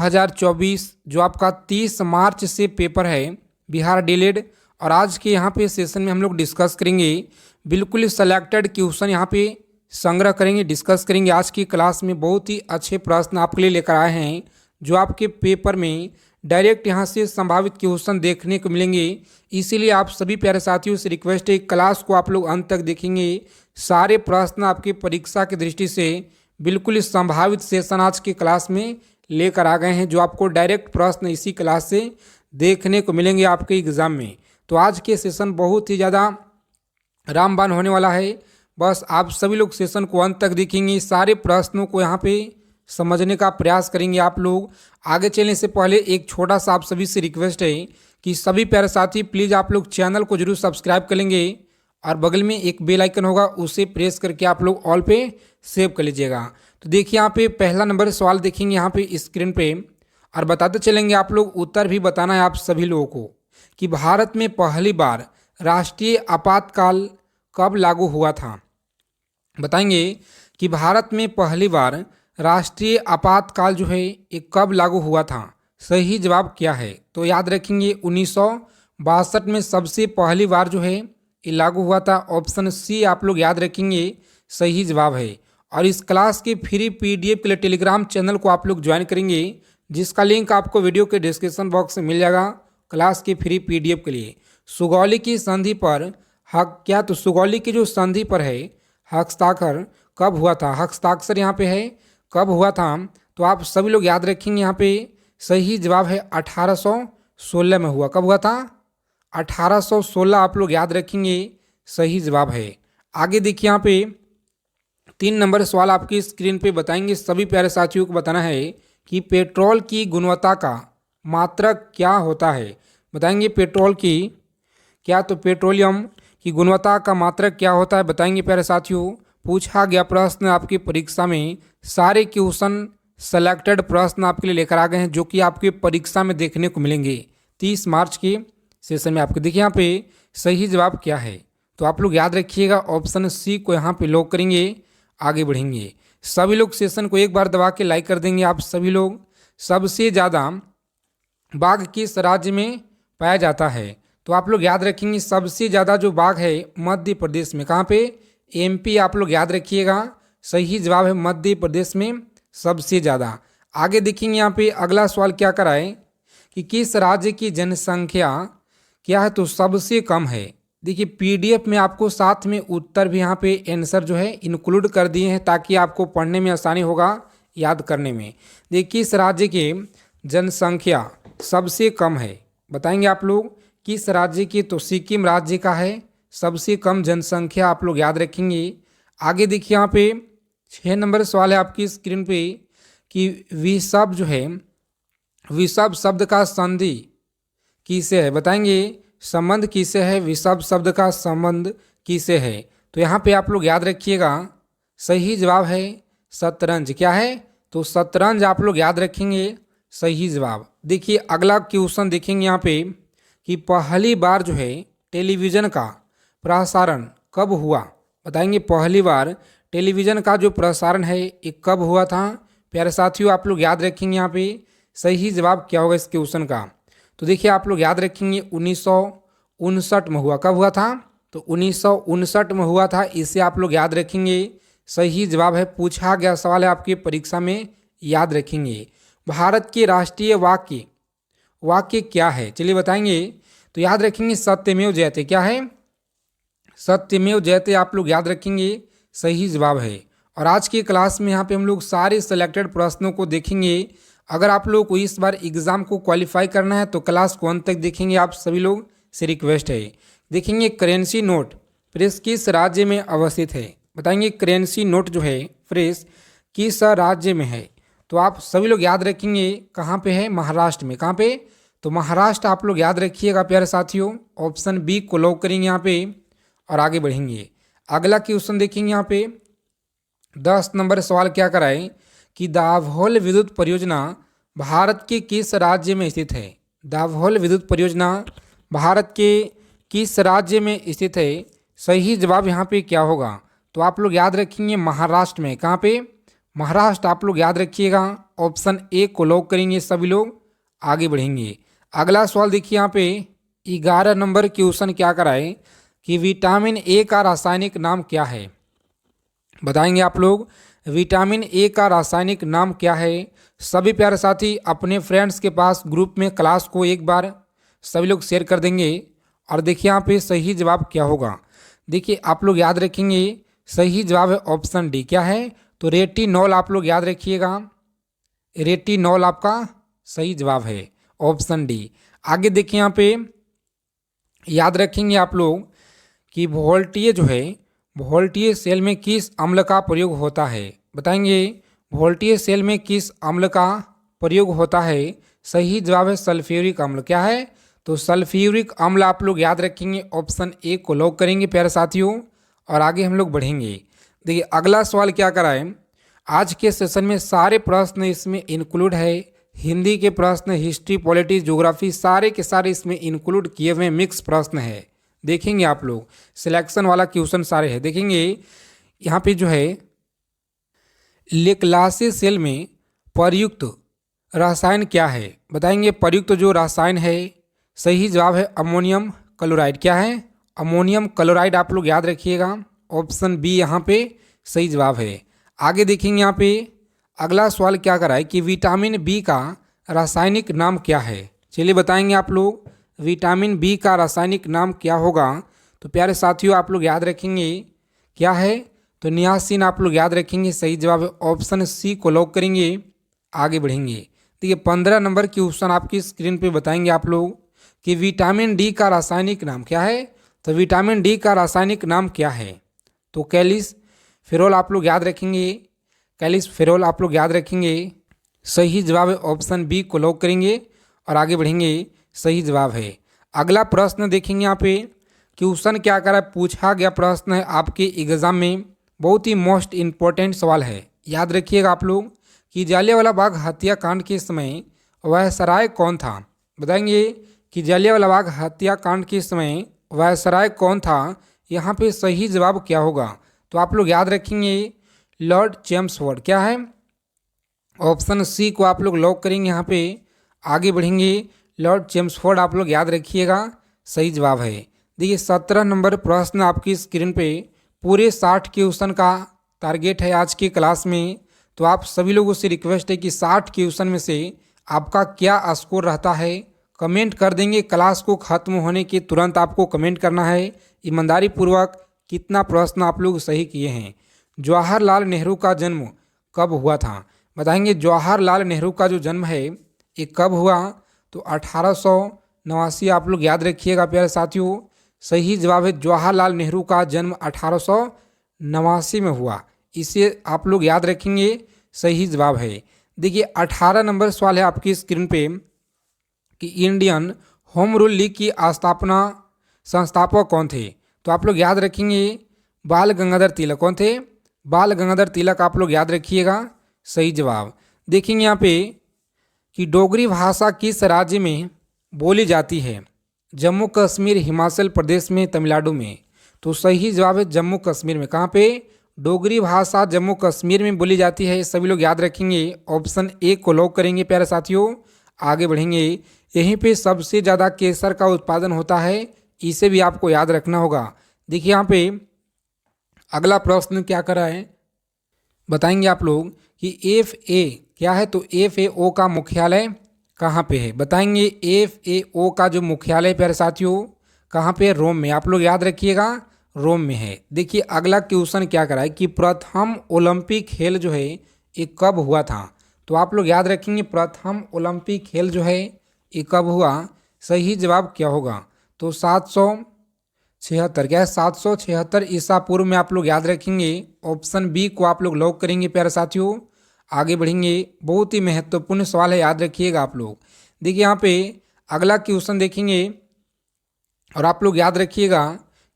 2024 जो आपका 30 मार्च से पेपर है बिहार डीएलएड। और आज के यहाँ पे सेशन में हम लोग डिस्कस करेंगे, बिल्कुल सेलेक्टेड क्वेश्चन यहाँ पे संग्रह करेंगे, डिस्कस करेंगे। आज की क्लास में बहुत ही अच्छे प्रश्न आपके लिए लेकर आए हैं जो आपके पेपर में डायरेक्ट यहाँ से संभावित क्वेश्चन देखने को मिलेंगे। इसीलिए आप सभी प्यारे साथियों से रिक्वेस्ट है, क्लास को आप लोग अंत तक देखेंगे। सारे प्रश्न आपकी परीक्षा की दृष्टि से बिल्कुल संभावित सेशन आज की क्लास में लेकर आ गए हैं, जो आपको डायरेक्ट प्रश्न इसी क्लास से देखने को मिलेंगे आपके एग्ज़ाम में। तो आज के सेशन बहुत ही ज़्यादा रामबाण होने वाला है। बस आप सभी लोग सेशन को अंत तक देखेंगे, सारे प्रश्नों को यहाँ पे समझने का प्रयास करेंगे आप लोग। आगे चलने से पहले एक छोटा सा आप सभी से रिक्वेस्ट है कि सभी प्यारे साथी प्लीज़ आप लोग चैनल को जरूर सब्सक्राइब कर लेंगे और बगल में एक बेल आइकन होगा, उसे प्रेस करके आप लोग ऑल पे सेव कर लीजिएगा। तो देखिए यहाँ पे पहला नंबर सवाल देखेंगे यहाँ पे स्क्रीन पे, और बताते चलेंगे आप लोग, उत्तर भी बताना है आप सभी लोगों को कि भारत में पहली बार राष्ट्रीय आपातकाल कब लागू हुआ था। बताएंगे कि भारत में पहली बार राष्ट्रीय आपातकाल जो है ये कब लागू हुआ था। सही जवाब क्या है, तो याद रखेंगे 1962 में सबसे पहली बार जो है ये लागू हुआ था। ऑप्शन सी आप लोग याद रखेंगे सही जवाब है। और इस क्लास के फ्री पीडीएफ के लिए टेलीग्राम चैनल को आप लोग ज्वाइन करेंगे, जिसका लिंक आपको वीडियो के डिस्क्रिप्शन बॉक्स में मिल जाएगा क्लास के फ्री पीडीएफ के लिए। सुगौली की संधि पर तो सुगौली की जो संधि पर है हस्ताक्षर कब हुआ था। हस्ताक्षर यहाँ पे है कब हुआ था, तो आप सभी लोग याद रखेंगे यहाँ पे सही जवाब है 1816 में हुआ। कब हुआ था, 1816 आप लोग याद रखेंगे सही जवाब है। आगे देखिए यहाँ पे 3 नंबर सवाल आपकी स्क्रीन पे बताएंगे, सभी प्यारे साथियों को बताना है कि पेट्रोल की गुणवत्ता का मात्रक क्या होता है। बताएंगे पेट्रोल की तो पेट्रोलियम की गुणवत्ता का मात्रक क्या होता है, बताएंगे प्यारे साथियों। पूछा गया प्रश्न आपकी परीक्षा में, सारे क्वेश्चन सेलेक्टेड प्रश्न आपके लिए लेकर आ गए हैं जो कि आपके परीक्षा में देखने को मिलेंगे 30 मार्च के सेशन में आपको। देखिए यहाँ पे सही जवाब क्या है, तो आप लोग याद रखिएगा ऑप्शन सी को यहाँ पे लॉक करेंगे, आगे बढ़ेंगे। सभी लोग सेशन को एक बार दबा के लाइक कर देंगे आप सभी लोग। सबसे ज़्यादा बाघ किस राज्य में पाया जाता है, तो आप लोग याद रखेंगे सबसे ज़्यादा जो बाघ है मध्य प्रदेश में। कहाँ पे, एमपी आप लोग याद रखिएगा सही जवाब है मध्य प्रदेश में सबसे ज़्यादा। आगे देखेंगे यहाँ पे अगला सवाल क्या कराए कि किस राज्य की जनसंख्या क्या है तो सबसे कम है। देखिए पीडीएफ में आपको साथ में उत्तर भी यहाँ पे आंसर जो है इंक्लूड कर दिए हैं ताकि आपको पढ़ने में आसानी होगा, याद करने में। देखिए किस राज्य की जनसंख्या सबसे कम है, बताएंगे आप लोग किस राज्य की, तो सिक्किम राज्य का है सबसे कम जनसंख्या, आप लोग याद रखेंगे। आगे देखिए यहाँ पे 6 नंबर सवाल है आपकी स्क्रीन पे कि विषभ जो है, विषभ शब्द का संधि किसे है। बताएंगे संबंध किसे है, विषभ शब्द का संबंध किसे है, तो यहाँ पे आप लोग याद रखिएगा सही जवाब है शतरंज। क्या है, तो शतरंज आप लोग याद रखेंगे सही जवाब। देखिए अगला क्वेश्चन देखेंगे यहाँ पे कि पहली बार जो है टेलीविज़न का प्रसारण कब हुआ। बताएंगे पहली बार टेलीविज़न का जो प्रसारण है ये कब हुआ था। प्यारे साथियों आप लोग याद रखेंगे यहाँ पे सही जवाब क्या होगा इस क्वेश्चन का, तो देखिए आप लोग याद रखेंगे 1959 में हुआ। कब हुआ था, तो 1959 में हुआ था, इसे आप लोग याद रखेंगे सही जवाब है। पूछा गया सवाल है आपकी परीक्षा में, याद रखेंगे। भारत के राष्ट्रीय वाक्य क्या है, चलिए बताएंगे, तो याद रखेंगे सत्यमेव जयते। क्या है, सत्यमेव जयते आप लोग याद रखेंगे सही जवाब है। और आज की क्लास में यहाँ पे हम लोग सारे सेलेक्टेड प्रश्नों को देखेंगे। अगर आप लोग को इस बार एग्ज़ाम को क्वालिफाई करना है तो क्लास को अंत तक देखेंगे, आप सभी लोग से रिक्वेस्ट है। देखेंगे करेंसी नोट प्रेस किस राज्य में अवस्थित है। बताएंगे करेंसी नोट जो है प्रेस किस राज्य में है, तो आप सभी लोग याद रखेंगे कहाँ पे है, महाराष्ट्र में। कहाँ पे, तो महाराष्ट्र आप लोग याद रखिएगा प्यारे साथियों। ऑप्शन बी को लॉक करेंगे यहाँ पे और आगे बढ़ेंगे। अगला क्वेश्चन देखेंगे यहाँ पे 10 नंबर सवाल क्या कराए कि दाभोल विद्युत परियोजना भारत के किस राज्य में स्थित है। दाभोल विद्युत परियोजना भारत के किस राज्य में स्थित है, सही जवाब यहाँ पे क्या होगा, तो आप लोग याद रखेंगे महाराष्ट्र में। कहाँ पे, महाराष्ट्र आप लोग याद रखिएगा, ऑप्शन ए को लॉक करेंगे, सभी लोग आगे बढ़ेंगे। अगला सवाल देखिए यहाँ पे 11 नंबर क्वेश्चन क्या कराए कि विटामिन ए का रासायनिक नाम क्या है, बताएंगे आप लोग। विटामिन ए का रासायनिक नाम क्या है? सभी प्यारे साथी अपने फ्रेंड्स के पास ग्रुप में क्लास को एक बार सभी लोग शेयर कर देंगे। और देखिए यहाँ पे सही जवाब क्या होगा, देखिए आप लोग याद रखेंगे, सही जवाब है ऑप्शन डी। क्या है? तो रेटिनॉल आप लोग याद रखिएगा, रेटिनॉल आपका सही जवाब है, ऑप्शन डी। आगे देखिए यहाँ पे याद रखेंगे आप लोग कि वोल्टेज जो है, वोल्टेज सेल में किस अम्ल का प्रयोग होता है, बताएंगे। वोल्टेज सेल में किस अम्ल का प्रयोग होता है? सही जवाब है सल्फ्यूरिक अम्ल। क्या है? तो सल्फ्यूरिक अम्ल आप लोग याद रखेंगे, ऑप्शन ए को लॉक करेंगे प्यारे साथियों। और आगे हम लोग बढ़ेंगे। देखिए अगला सवाल क्या कराए, आज के सेशन में सारे प्रश्न इसमें इंक्लूड है, हिंदी के प्रश्न, हिस्ट्री, पॉलिटिक्स, ज्योग्राफी सारे के सारे इसमें इंक्लूड किए हुए मिक्स प्रश्न है। देखेंगे आप लोग सिलेक्शन वाला क्वेश्चन सारे हैं, देखेंगे। यहाँ पे जो है लेक्लासे सेल में प्रयुक्त रसायन क्या है, बताएंगे। प्रयुक्त जो रसायन है, सही जवाब है अमोनियम क्लोराइड। क्या है? अमोनियम क्लोराइड आप लोग याद रखिएगा, ऑप्शन बी यहाँ पे सही जवाब है। आगे देखेंगे यहाँ पे अगला सवाल क्या करा है कि विटामिन बी का रासायनिक नाम क्या है, चलिए बताएंगे आप लोग। विटामिन बी का रासायनिक नाम क्या होगा? तो प्यारे साथियों आप लोग याद रखेंगे, क्या है? तो नियासिन आप लोग याद रखेंगे, सही जवाब है, ऑप्शन सी को लॉक करेंगे, आगे बढ़ेंगे। देखिए 15 नंबर क्वेश्चन आपकी स्क्रीन पे बताएंगे आप लोग कि विटामिन डी का रासायनिक नाम क्या है। तो विटामिन डी का रासायनिक नाम क्या है? तो कैलिस फेरोल आप लोग याद रखेंगे, कैलिस फेरोल आप लोग याद रखेंगे, सही जवाब है, ऑप्शन बी को लॉक करेंगे और आगे बढ़ेंगे, सही जवाब है। अगला प्रश्न देखेंगे यहाँ पे क्वेश्चन क्या करा, पूछा गया प्रश्न है आपके एग्जाम में, बहुत ही मोस्ट इम्पोर्टेंट सवाल है, याद रखिएगा आप लोग कि जलियांवाला बाग हत्याकांड के समय वायसराय कौन था, बताएंगे कि जलियांवाला बाग हत्याकांड के समय वायसराय कौन था। यहाँ पे सही जवाब क्या होगा? तो आप लोग याद रखेंगे लॉर्ड चेम्सफोर्ड। क्या है? ऑप्शन सी को आप लोग लॉक करेंगे, यहाँ पे आगे बढ़ेंगे, लॉर्ड चेम्सफोर्ड आप लोग याद रखिएगा, सही जवाब है। देखिए 17 नंबर प्रश्न आपकी स्क्रीन पे, पूरे 60 क्वेश्चन का टारगेट है आज की क्लास में। तो आप सभी लोगों से रिक्वेस्ट है कि 60 क्वेश्चन में से आपका क्या स्कोर रहता है कमेंट कर देंगे। क्लास को ख़त्म होने के तुरंत आपको कमेंट करना है ईमानदारी पूर्वक कितना प्रश्न आप लोग सही किए हैं। जवाहरलाल नेहरू का जन्म कब हुआ था, बताएंगे। जवाहरलाल नेहरू का जो जन्म है ये कब हुआ? तो 1889 आप लोग याद रखिएगा प्यारे साथियों, सही जवाब है जवाहरलाल नेहरू का जन्म 1889 में हुआ, इसे आप लोग याद रखेंगे, सही जवाब है। देखिए 18 नंबर सवाल है आपकी स्क्रीन पे कि इंडियन होम रूल लीग की स्थापना संस्थापक कौन थे। तो आप लोग याद रखेंगे बाल गंगाधर तिलक। कौन थे? बाल गंगाधर तिलक आप लोग याद रखिएगा, सही जवाब। देखेंगे यहाँ पे कि डोगरी भाषा किस राज्य में बोली जाती है, जम्मू कश्मीर, हिमाचल प्रदेश में, तमिलनाडु में। तो सही जवाब है जम्मू कश्मीर में। कहाँ पे? डोगरी भाषा जम्मू कश्मीर में बोली जाती है, सभी लोग याद रखेंगे, ऑप्शन ए को लॉक करेंगे प्यारे साथियों, आगे बढ़ेंगे। यहीं पे सबसे ज़्यादा केसर का उत्पादन होता है, इसे भी आपको याद रखना होगा। देखिए यहाँ पे अगला प्रश्न क्या करा है, बताएंगे आप लोग कि FA क्या है। तो FAO का मुख्यालय कहाँ पे है, बताएंगे। FAO का जो मुख्यालय प्यारे साथियों कहाँ पे है? रोम में। आप लोग याद रखिएगा रोम में है। देखिए अगला क्वेश्चन क्या करा है कि प्रथम ओलंपिक खेल जो है ये कब हुआ था। तो आप लोग याद रखेंगे प्रथम ओलंपिक खेल जो है ये कब हुआ, सही जवाब क्या होगा? तो 776, क्या है? 776 ईसा पूर्व में आप लोग याद रखेंगे, ऑप्शन बी को आप लोग लॉक करेंगे प्यारे साथियों, आगे बढ़ेंगे। बहुत ही महत्वपूर्ण सवाल है, याद रखिएगा आप लोग। देखिए यहाँ पे अगला क्वेश्चन देखेंगे और आप लोग याद रखिएगा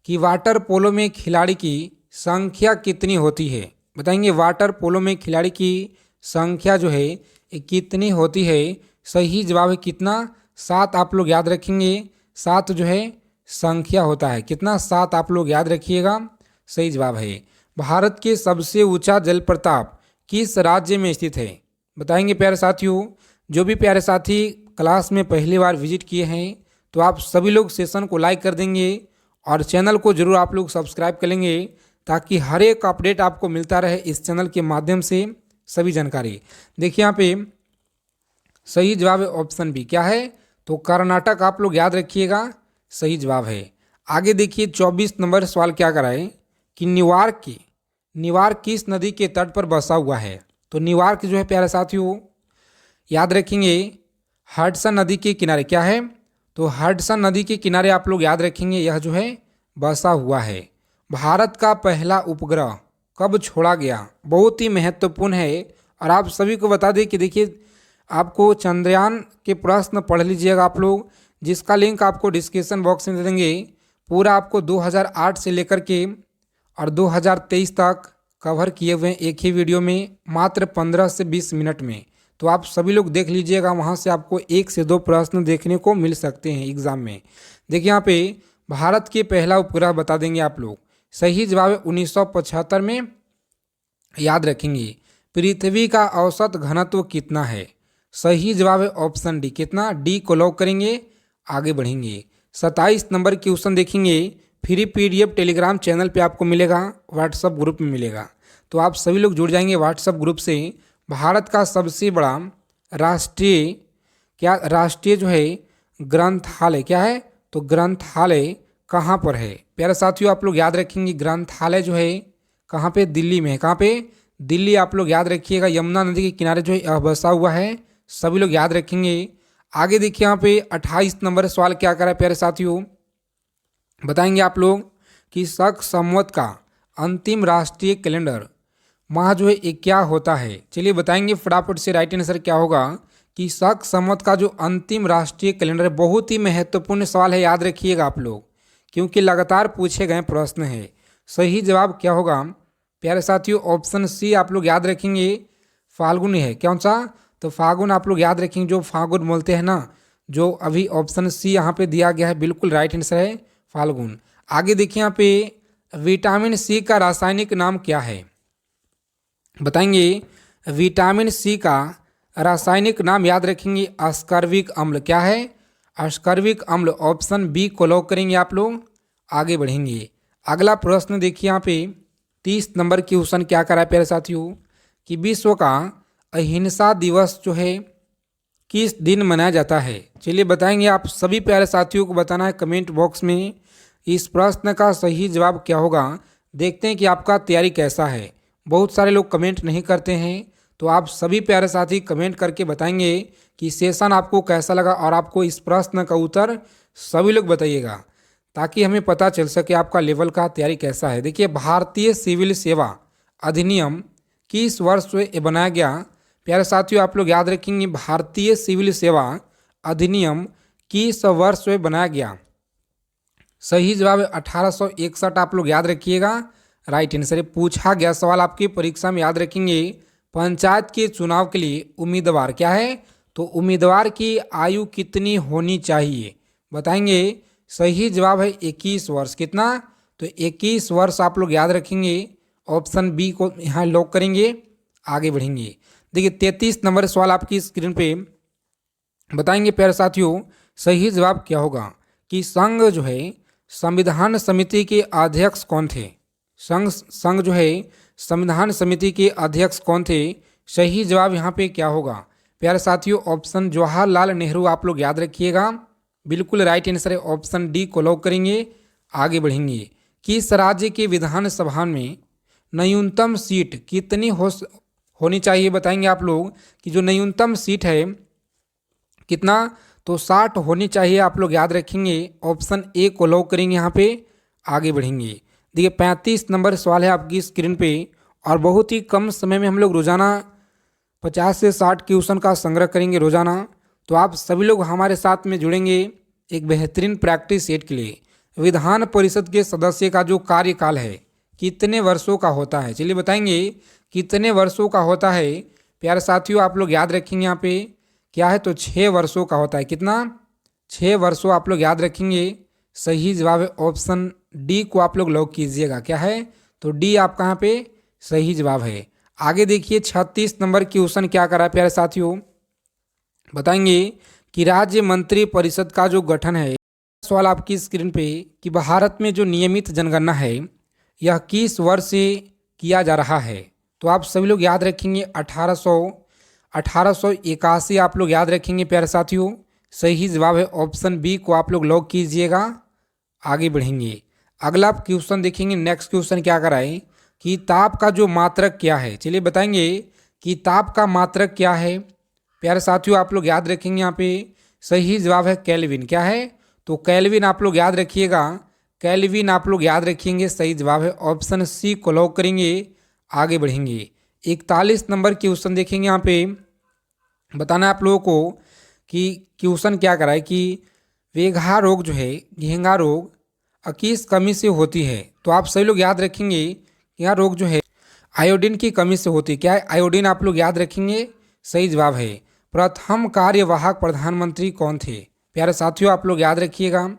कि वाटर पोलो में खिलाड़ी की संख्या कितनी होती है, बताएंगे। वाटर पोलो में खिलाड़ी की संख्या जो है ये कितनी होती है, सही जवाब है कितना? 7 आप लोग याद रखेंगे, 7 जो है संख्या होता है, कितना? 7 आप लोग याद रखिएगा, सही जवाब है। भारत के सबसे ऊंचा जलप्रपात किस राज्य में स्थित है? बताएंगे प्यारे साथियों। जो भी प्यारे साथी क्लास में पहली बार विजिट किए हैं तो आप सभी लोग सेशन को लाइक कर देंगे और चैनल को जरूर आप लोग सब्सक्राइब कर लेंगे ताकि हर एक अपडेट आपको मिलता रहे इस चैनल के माध्यम से सभी जानकारी। देखिए यहाँ पे सही जवाब है ऑप्शन बी। क्या है? तो कर्नाटक आप लोग याद रखिएगा, सही जवाब है। आगे देखिए 24 नंबर सवाल क्या कराए कि न्यूयॉर्क किस नदी के तट पर बसा हुआ है? तो न्यूयॉर्क जो है प्यारे साथियों याद रखेंगे हडसन नदी के किनारे। क्या है? तो हडसन नदी के किनारे आप लोग याद रखेंगे यह जो है बसा हुआ है। भारत का पहला उपग्रह कब छोड़ा गया? बहुत ही महत्वपूर्ण है। और आप सभी को बता दें कि देखिए आपको चंद्रयान के प्रश्न पढ़ लीजिएगा आप लोग, जिसका लिंक आपको डिस्क्रिप्शन बॉक्स में दे देंगे। पूरा आपको 2008 से लेकर के और 2023 तक कवर किए हुए एक ही वीडियो में मात्र 15 से 20 मिनट में। तो आप सभी लोग देख लीजिएगा, वहाँ से आपको 1 से 2 प्रश्न देखने को मिल सकते हैं एग्जाम में। देखिए यहाँ पे भारत के पहला उपग्रह बता देंगे आप लोग। सही जवाब है 1975 में। याद रखेंगे पृथ्वी का औसत घनत्व कितना है? सही जवाब है ऑप्शन डी। कितना? डी को लॉक करेंगे, आगे बढ़ेंगे। 27 नंबर क्वेश्चन देखेंगे। फ्री पीडीएफ टेलीग्राम चैनल पे आपको मिलेगा, व्हाट्सएप ग्रुप में मिलेगा। तो आप सभी लोग जुड़ जाएंगे व्हाट्सएप ग्रुप से। भारत का सबसे बड़ा राष्ट्रीय जो है ग्रंथालय क्या है? तो ग्रंथालय कहाँ पर है? प्यारे साथियों आप लोग याद रखेंगे ग्रंथालय जो है कहाँ पे? दिल्ली में है। कहाँ पे? दिल्ली। आप लोग याद रखिएगा यमुना नदी के किनारे जो है बसा हुआ है, सभी लोग याद रखेंगे। आगे देखिए यहाँ पे 28 नंबर सवाल क्या करा है प्यारे साथियों, बताएंगे आप लोग कि शक संवत का अंतिम राष्ट्रीय कैलेंडर माह जो है ये क्या होता है? चलिए बताएंगे फटाफट से। राइट आंसर क्या होगा कि शक संवत का जो अंतिम राष्ट्रीय कैलेंडर है। बहुत ही महत्वपूर्ण सवाल है, याद रखिएगा आप लोग, क्योंकि लगातार पूछे गए प्रश्न है। सही जवाब क्या होगा प्यारे साथियों? ऑप्शन सी आप लोग याद रखेंगे, फाल्गुनी है। कौन सा? तो फागुन आप लोग याद रखेंगे, जो फागुन बोलते हैं ना, जो अभी ऑप्शन सी यहाँ पे दिया गया है, बिल्कुल राइट आंसर है फाल्गुन। आगे देखिए यहाँ पे विटामिन सी का रासायनिक नाम क्या है? बताएंगे विटामिन सी का रासायनिक नाम याद रखेंगे अस्कर्विक अम्ल। क्या है? अस्कर्विक अम्ल। ऑप्शन बी को लॉक करेंगे आप लोग, आगे बढ़ेंगे। अगला प्रश्न देखिए यहाँ पे 30 नंबर क्वेश्चन क्या करा है प्यारे साथियों कि विश्व का अहिंसा दिवस जो है किस दिन मनाया जाता है? चलिए बताएंगे। आप सभी प्यारे साथियों को बताना है कमेंट बॉक्स में इस प्रश्न का सही जवाब क्या होगा। देखते हैं कि आपका तैयारी कैसा है। बहुत सारे लोग कमेंट नहीं करते हैं, तो आप सभी प्यारे साथी कमेंट करके बताएंगे कि सेशन आपको कैसा लगा और आपको इस प्रश्न का उत्तर सभी लोग बताइएगा, ताकि हमें पता चल सके आपका लेवल का तैयारी कैसा है। देखिए भारतीय सिविल सेवा अधिनियम किस वर्ष में बनाया गया? प्यारे साथियों आप लोग याद रखेंगे भारतीय सिविल सेवा अधिनियम किस वर्ष में बनाया गया? सही जवाब है 1861। आप लोग याद रखिएगा, राइट आंसर है। पूछा गया सवाल आपकी परीक्षा में, याद रखेंगे पंचायत के चुनाव के लिए उम्मीदवार क्या है? तो उम्मीदवार की आयु कितनी होनी चाहिए? बताएंगे। सही जवाब है 21 वर्ष। कितना? तो 21 वर्ष आप लोग याद रखेंगे। ऑप्शन बी को यहाँ लॉक करेंगे, आगे बढ़ेंगे। देखिए 33 नंबर सवाल आपकी स्क्रीन पे, बताएंगे प्यारे साथियों सही जवाब क्या होगा कि संघ जो है संविधान समिति के अध्यक्ष कौन थे? संघ जो है संविधान समिति के अध्यक्ष कौन थे? सही जवाब यहाँ पे क्या होगा प्यारे साथियों? ऑप्शन जवाहरलाल नेहरू। आप लोग याद रखिएगा, बिल्कुल राइट आंसर है। ऑप्शन डी को लॉक करेंगे, आगे बढ़ेंगे। किस राज्य के विधानसभा में न्यूनतम सीट कितनी होनी चाहिए? बताएंगे आप लोग कि जो न्यूनतम सीट है कितना? तो 60 होनी चाहिए। आप लोग याद रखेंगे, ऑप्शन ए को लॉक करेंगे, यहाँ पे आगे बढ़ेंगे। देखिए 35 नंबर सवाल है आपकी स्क्रीन पे, और बहुत ही कम समय में हम लोग रोजाना 50 से 60 क्वेश्चन का संग्रह करेंगे रोजाना। तो आप सभी लोग हमारे साथ में जुड़ेंगे एक बेहतरीन प्रैक्टिस सेट के लिए। विधान परिषद के सदस्य का जो कार्यकाल है कितने वर्षों का होता है? चलिए बताएंगे कितने वर्षों का होता है प्यारे साथियों? आप लोग याद रखेंगे यहाँ पे क्या है? तो 6 वर्षों का होता है। कितना? 6 वर्षों आप लोग याद रखेंगे। सही जवाब है ऑप्शन डी को आप लोग लॉक कीजिएगा। क्या है? तो डी आपका यहाँ पे सही जवाब है। आगे देखिए 36 नंबर क्वेश्चन क्या करा है प्यारे साथियों, बताएंगे कि राज्य मंत्री परिषद का जो गठन है, सवाल आपकी स्क्रीन पे कि भारत में जो नियमित जनगणना है यह किस वर्ष से किया जा रहा है। तो आप सभी लोग याद रखेंगे 1881 आप लोग याद रखेंगे प्यारे साथियों। सही जवाब है ऑप्शन बी को आप लोग लॉक कीजिएगा। आगे बढ़ेंगे, अगला आप क्वेश्चन देखेंगे। नेक्स्ट क्वेश्चन क्या कराए कि ताप का जो मात्रक क्या है, चलिए बताएंगे कि ताप का मात्रक क्या है। प्यारे साथियों आप लोग याद रखेंगे यहाँ पे सही जवाब है केल्विन। क्या है, तो केल्विन आप लोग याद रखिएगा, केल्विन आप लोग याद रखेंगे, सही जवाब है ऑप्शन सी को लॉक करेंगे। आगे बढ़ेंगे, 41 नंबर क्वेश्चन देखेंगे। यहाँ पे बताना है आप लोगों को कि क्वेश्चन क्या कराए कि वेघा रोग जो है, घेंगा रोग किस कमी से होती है। तो आप सभी लोग याद रखेंगे कि यह रोग जो है आयोडीन की कमी से होती है। क्या है, आयोडीन आप लोग याद रखेंगे, सही जवाब है। प्रथम कार्यवाहक प्रधानमंत्री कौन थे। प्यारे साथियों आप लोग याद रखिएगा,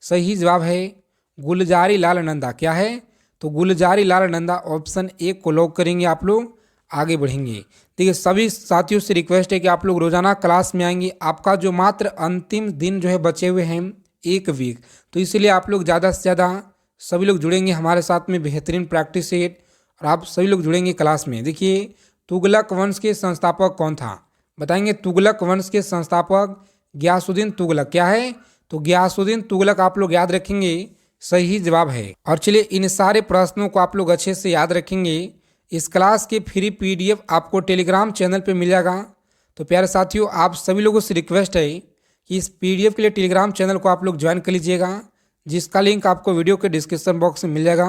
सही जवाब है गुलजारी लाल नंदा। क्या है, तो गुलजारी लाल नंदा ऑप्शन ए को लॉक करेंगे आप लोग। आगे बढ़ेंगे, देखिए सभी साथियों से रिक्वेस्ट है कि आप लोग रोजाना क्लास में आएंगे। आपका जो मात्र अंतिम दिन जो है बचे हुए हैं 1 वीक, तो इसलिए आप लोग ज़्यादा से ज़्यादा सभी लोग जुड़ेंगे हमारे साथ में, बेहतरीन प्रैक्टिस सेट, और आप सभी लोग जुड़ेंगे क्लास में। देखिए तुगलक वंश के संस्थापक कौन था, बताएंगे। तुगलक वंश के संस्थापक गयासुद्दीन तुगलक। क्या है, तो गयासुद्दीन तुगलक आप लोग याद रखेंगे, सही जवाब है। और चलिए इन सारे प्रश्नों को आप लोग अच्छे से याद रखेंगे। इस क्लास के फ्री PDF आपको टेलीग्राम चैनल पे मिल जाएगा। तो प्यारे साथियों आप सभी लोगों से रिक्वेस्ट है कि इस PDF के लिए टेलीग्राम चैनल को आप लोग ज्वाइन कर लीजिएगा, जिसका लिंक आपको वीडियो के डिस्क्रिप्शन बॉक्स में मिल जाएगा।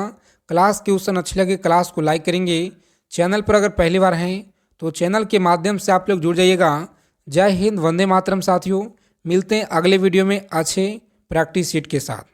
क्लास क्वेश्चन अच्छे लगे क्लास को लाइक करेंगे। चैनल पर अगर पहली बार हैं तो चैनल के माध्यम से आप लोग जुड़ जाइएगा। जय हिंद, वंदे मातरम साथियों। मिलते हैं अगले वीडियो में अच्छे प्रैक्टिस शीट के साथ।